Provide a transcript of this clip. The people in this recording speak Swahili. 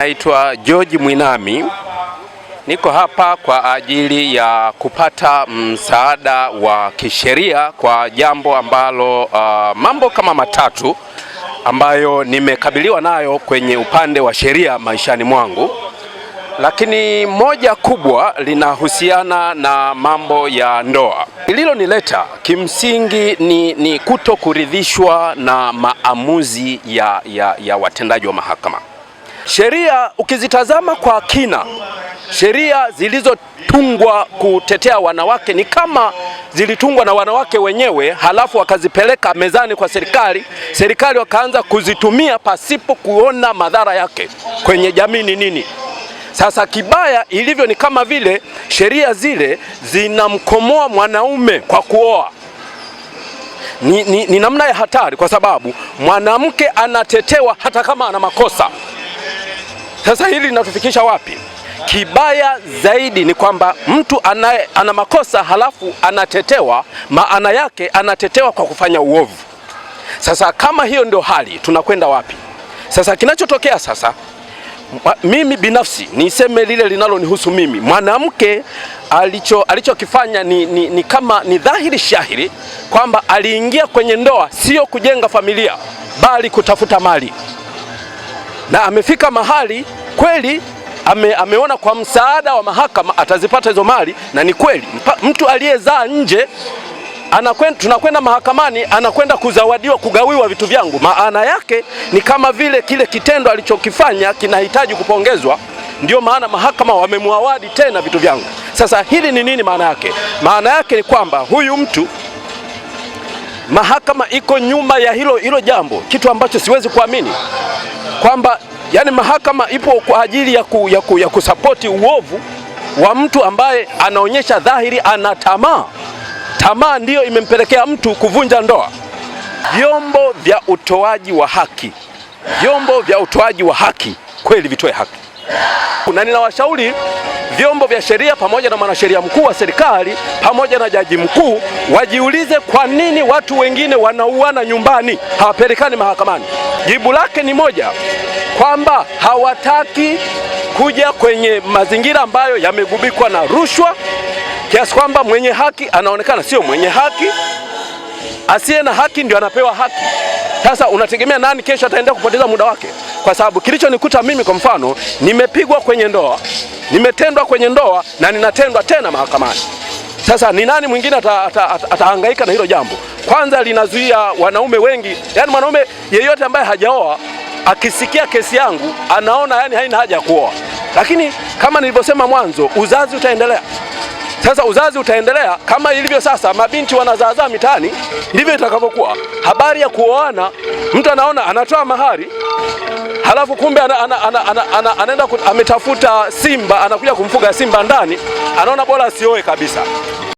Naitwa George Mwinami. Niko hapa kwa ajili ya kupata msaada wa kisheria kwa jambo ambalo mambo kama matatu ambayo nimekabiliwa nayo kwenye upande wa sheria maishani mwangu. Lakini moja kubwa linahusiana na mambo ya ndoa. Lililonileta kimsingi ni kuto kuridhishwa na maamuzi ya watendaji wa mahakama. Sheria ukizitazama kwa kina, sheria zilizotungwa kutetea wanawake ni kama zilitungwa na wanawake wenyewe, halafu wakazipeleka mezani kwa serikali wakaanza kuzitumia pasipo kuona madhara yake kwenye jamii ni nini. Sasa kibaya ilivyo ni kama vile sheria zile zinamkomoa mwanaume kwa kuoa. Ni namna ya hatari, kwa sababu mwanamke anatetewa hata kama ana makosa. Sasa hili linatufikisha wapi? Kibaya zaidi ni kwamba mtu ana makosa halafu anatetewa, maana yake anatetewa kwa kufanya uovu. Sasa kama hiyo ndio hali, tunakwenda wapi? Sasa kinachotokea sasa, mimi binafsi niseme lile linalonihusu mimi. Mwanamke alichokifanya ni kama ni dhahiri shahiri kwamba aliingia kwenye ndoa sio kujenga familia bali kutafuta mali. Na amefika mahali kweli ameona kwa msaada wa mahakama atazipata hizo mali, na ni kweli mtu aliyezaa nje tunakwenda mahakamani, anakwenda kuzawadiwa, kugawiwa vitu vyangu. Maana yake ni kama vile kile kitendo alichokifanya kinahitaji kupongezwa, ndio maana mahakama wamemwawadi tena vitu vyangu. Sasa hili ni nini maana yake? Maana yake ni kwamba huyu mtu, mahakama iko nyuma ya hilo jambo, kitu ambacho siwezi kuamini kwamba yani mahakama ipo kwa ajili ya kusapoti uovu wa mtu ambaye anaonyesha dhahiri ana tamaa. Tamaa ndiyo imempelekea mtu kuvunja ndoa. Vyombo vya utoaji wa haki kweli vitoe haki. Na ninawashauri vyombo vya sheria pamoja na mwanasheria mkuu wa serikali pamoja na jaji mkuu wajiulize kwa nini watu wengine wanauana nyumbani hawapelekani mahakamani. Jibu lake ni moja, kwamba hawataki kuja kwenye mazingira ambayo yamegubikwa na rushwa, kiasi kwamba mwenye haki anaonekana sio mwenye haki, asiye na haki ndio anapewa haki. Sasa unategemea nani kesho ataenda kupoteza muda wake? Kwa sababu kilichonikuta mimi, kwa mfano, nimepigwa kwenye ndoa, nimetendwa kwenye ndoa na ninatendwa tena mahakamani. Sasa ni nani mwingine atahangaika na hilo jambo? Kwanza linazuia wanaume wengi, yani mwanaume yeyote ambaye hajaoa akisikia kesi yangu anaona yani haina haja ya kuoa. Lakini kama nilivyosema mwanzo, uzazi utaendelea. Sasa uzazi utaendelea kama ilivyo sasa, mabinti wanazaazaa mitaani, ndivyo itakavyokuwa. Habari ya kuoana, mtu anaona anatoa mahari, halafu kumbe anaenda ametafuta simba, anakuja kumfuga simba ndani, anaona bora asioe kabisa.